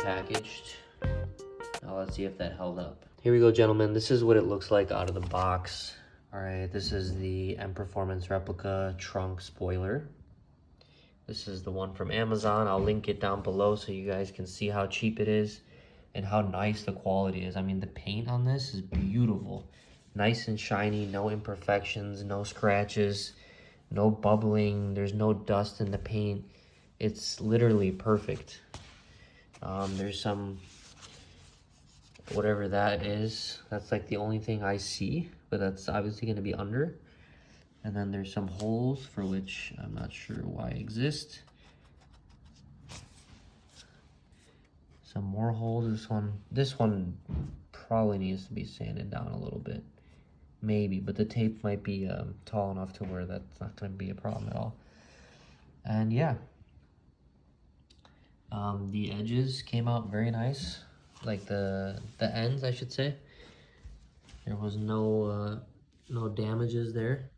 packaged. Now let's see if that held up. Here we go, gentlemen. This is what it looks like out of the box. All right, this is the M Performance replica trunk spoiler. This is the one from Amazon. I'll link it down below so you guys can see how cheap it is and how nice the quality is. I mean, the paint on this is beautiful. Nice and shiny, no imperfections, no scratches, no bubbling. There's no dust in the paint. It's literally perfect. There's some, whatever that is, that's like the only thing I see, but that's obviously going to be under. And then there's some holes for which I'm not sure why exist. Some more holes. This one probably needs to be sanded down a little bit, maybe, but the tape might be tall enough to where that's not going to be a problem at all. And yeah, the edges came out very nice, like the ends, I should say. There was no damages there.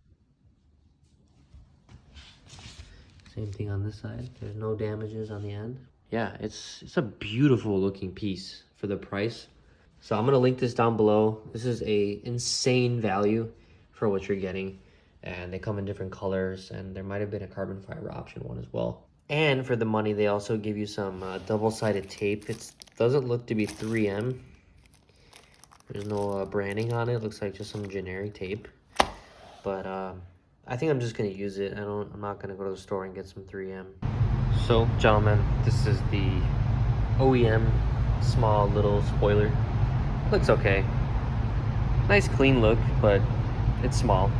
Same thing on this side. There's no damages on the end. Yeah, it's a beautiful looking piece for the price. So I'm gonna link this down below. This is a insane value for what you're getting. And they come in different colors, and there might have been a carbon fiber option one as well. And for the money, they also give you some double-sided tape. It doesn't look to be 3M. There's no branding on it. Looks like just some generic tape. But I think I'm just gonna use it. I'm not gonna go to the store and get some 3M. So, gentlemen, this is the OEM small little spoiler. Looks okay. Nice clean look, but it's small.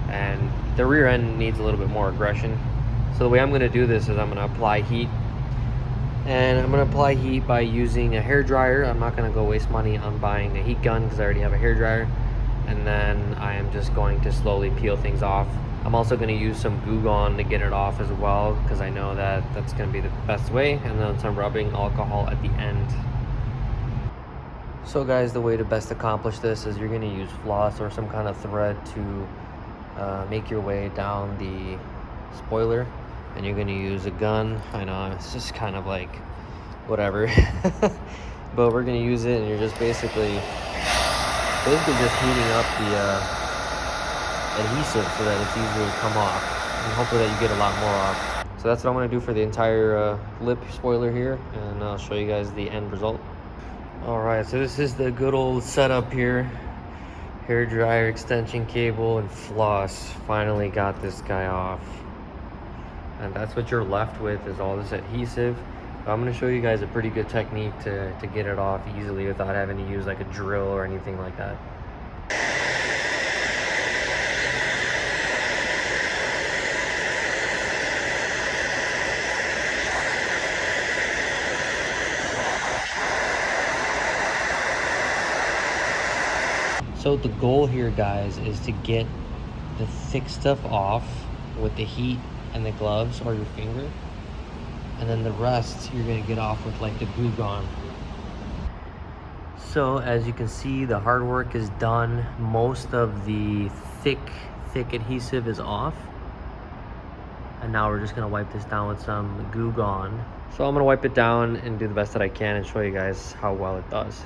And the rear end needs a little bit more aggression. So the way I'm gonna do this is I'm gonna apply heat. And I'm gonna apply heat by using a hair dryer. I'm not gonna go waste money on buying a heat gun because I already have a hair dryer. And then I am just going to slowly peel things off. I'm also going to use some Goo Gone to get it off as well, because I know that that's going to be the best way, and then some rubbing alcohol at the end. So guys, the way to best accomplish this is you're going to use floss or some kind of thread to make your way down the spoiler, and you're going to use a gun. I know, it's just kind of like whatever, but we're going to use it, and you're just basically just heating up the adhesive so that it's easier to come off, and hopefully that you get a lot more off. So that's what I'm going to do for the entire lip spoiler here, and I'll show you guys the end result. Alright, so this is the good old setup here. Hair dryer, extension cable, and floss. Finally got this guy off. And that's what you're left with, is all this adhesive. I'm going to show you guys a pretty good technique to get it off easily without having to use like a drill or anything like that. So the goal here, guys, is to get the thick stuff off with the heat and the gloves or your finger. And then the rest you're gonna get off with like the Goo Gone. So as you can see, the hard work is done. Most of the thick adhesive is off. And now we're just gonna wipe this down with some Goo Gone. So I'm gonna wipe it down and do the best that I can and show you guys how well it does.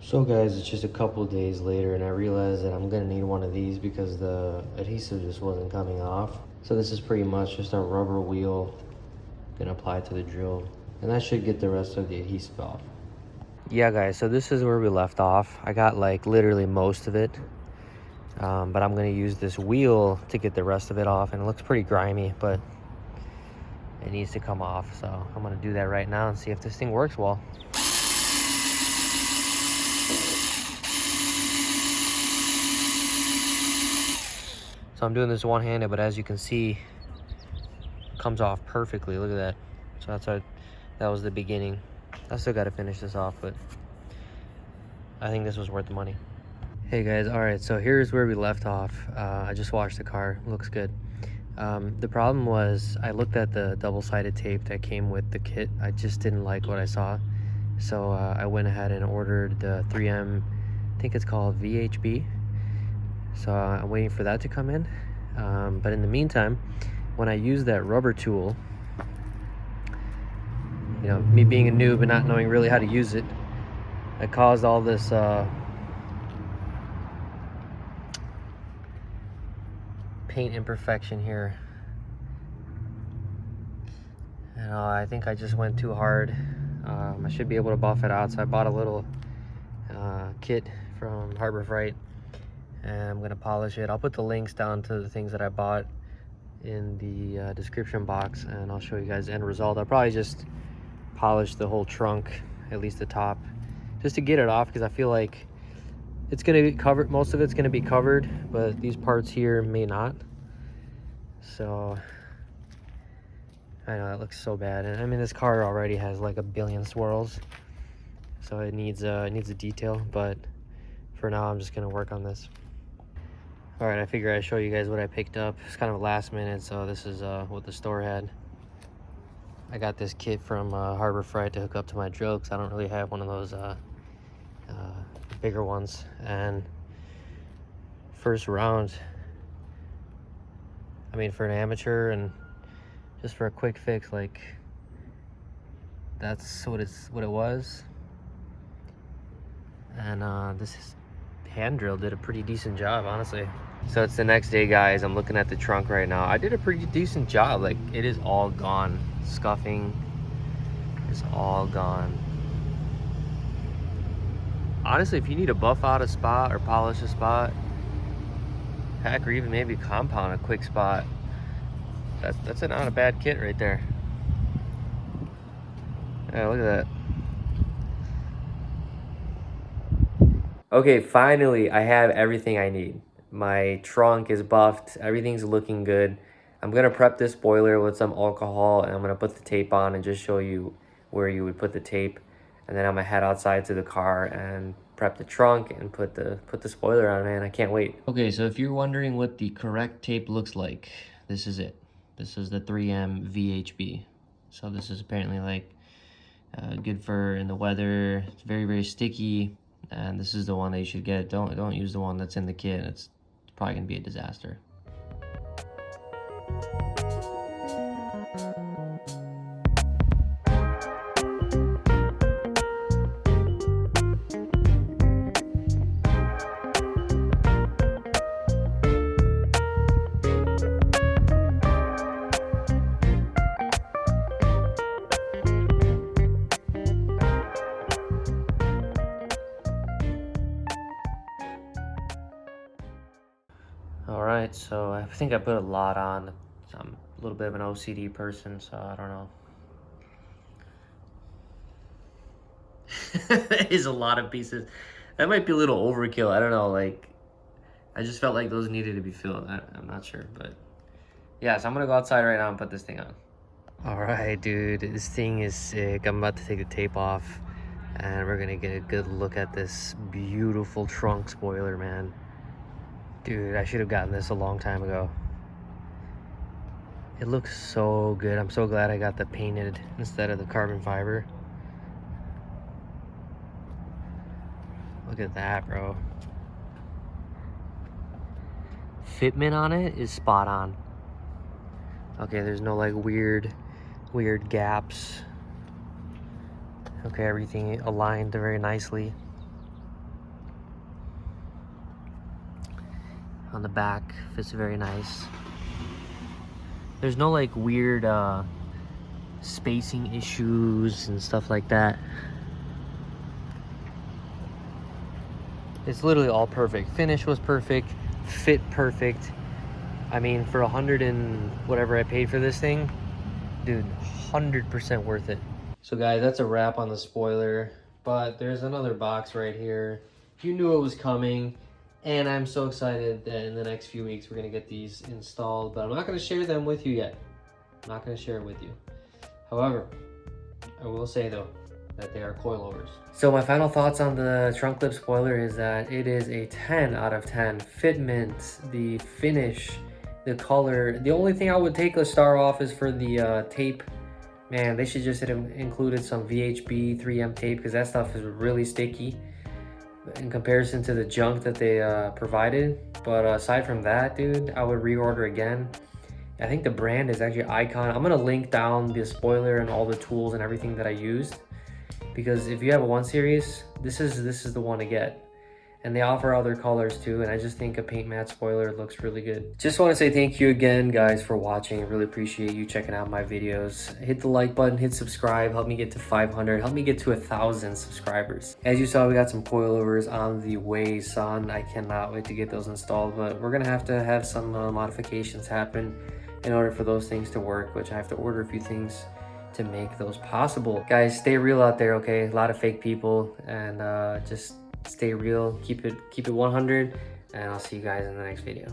So guys, it's just a couple days later and I realized that I'm gonna need one of these because the adhesive just wasn't coming off. So this is pretty much just a rubber wheel gonna apply to the drill, and that should get the rest of the adhesive off. Yeah guys, so this is where we left off. I got like literally most of it, but I'm gonna use this wheel to get the rest of it off, and it looks pretty grimy, but it needs to come off. So I'm gonna do that right now and see if this thing works well. So I'm doing this one-handed, but as you can see, it comes off perfectly. Look at that. So that was the beginning. I still got to finish this off, but I think this was worth the money. Hey guys, all right, so here's where we left off. I just washed the car. Looks good. The problem was I looked at the double-sided tape that came with the kit. I just didn't like what I saw. So I went ahead and ordered the 3M, I think it's called VHB. So I'm waiting for that to come in. But in the meantime, when I use that rubber tool, you know, me being a noob and not knowing really how to use it, that caused all this paint imperfection here. And I think I just went too hard. I should be able to buff it out, so I bought a little kit from Harbor Freight, and I'm gonna polish it. I'll put the links down to the things that I bought in the description box, and I'll show you guys the end result. I'll probably just polish the whole trunk, at least the top, just to get it off, because I feel like it's gonna be covered, most of it's gonna be covered, but these parts here may not. So I know that looks so bad, and I mean this car already has like a billion swirls, so it needs a detail. But for now, I'm just gonna work on this. All right, I figure I'd show you guys what I picked up. It's kind of last minute, so this is what the store had. I got this kit from Harbor Freight to hook up to my drill, because I don't really have one of those bigger ones. And first round, I mean, for an amateur and just for a quick fix, like, that's what it was. And this hand drill did a pretty decent job, honestly. So it's the next day, guys. I'm looking at the trunk right now. I did a pretty decent job. Like, it is all gone. Scuffing is all gone. Honestly, if you need to buff out a spot or polish a spot, heck, or even maybe compound a quick spot, that's not a bad kit right there. Yeah, look at that. Okay, finally, I have everything I need. My trunk is buffed. Everything's looking good. I'm gonna prep this spoiler with some alcohol, and I'm gonna put the tape on and just show you where you would put the tape. And then I'm gonna head outside to the car and prep the trunk and put the spoiler on, man. I can't wait. Okay, so if you're wondering what the correct tape looks like, this is it. This is the 3M VHB. So this is apparently like good for in the weather. It's very, very sticky, and this is the one that you should get. Don't use the one that's in the kit. It's probably gonna be a disaster. All right, so I think I put a lot on. I'm a little bit of an OCD person, so I don't know. That is a lot of pieces. That might be a little overkill. I don't know, like, I just felt like those needed to be filled. I'm not sure, but yeah, so I'm gonna go outside right now and put this thing on. All right, dude, this thing is sick. I'm about to take the tape off, and we're gonna get a good look at this beautiful trunk spoiler, man. Dude, I should have gotten this a long time ago. It looks so good. I'm so glad I got the painted instead of the carbon fiber. Look at that, bro. Fitment on it is spot on. Okay, there's no like weird gaps. Okay, everything aligned very nicely. On the back, fits very nice. There's no like weird spacing issues and stuff like that. It's literally all perfect. Finish was perfect, fit perfect. I mean, for 100 and whatever I paid for this thing, dude, 100% worth it. So guys, that's a wrap on the spoiler, but there's another box right here. You knew it was coming. And I'm so excited that in the next few weeks we're gonna get these installed, but I'm not gonna share them with you yet. I'm not gonna share it with you. However, I will say though that they are coilovers. So my final thoughts on the trunk clip spoiler is that it is a 10 out of 10. Fitment, the finish, the color. The only thing I would take a star off is for the tape. Man, they should just have included some VHB 3M tape, because that stuff is really sticky in comparison to the junk that they provided. But aside from that, dude, I would reorder again. I think the brand is actually Icon. I'm gonna link down the spoiler and all the tools and everything that I used, because if you have a 1 series, this is the one to get. And they offer other colors too, and I just think a paint matte spoiler looks really good. Just want to say thank you again, guys, for watching. I really appreciate you checking out my videos. Hit the like button, hit subscribe, help me get to 500, help me get to 1,000 subscribers. As you saw, we got some coilovers on the way, son. I cannot wait to get those installed, but we're gonna have to have some modifications happen in order for those things to work, which I have to order a few things to make those possible. Guys, stay real out there, okay? A lot of fake people, and just stay real, keep it 100, and I'll see you guys in the next video.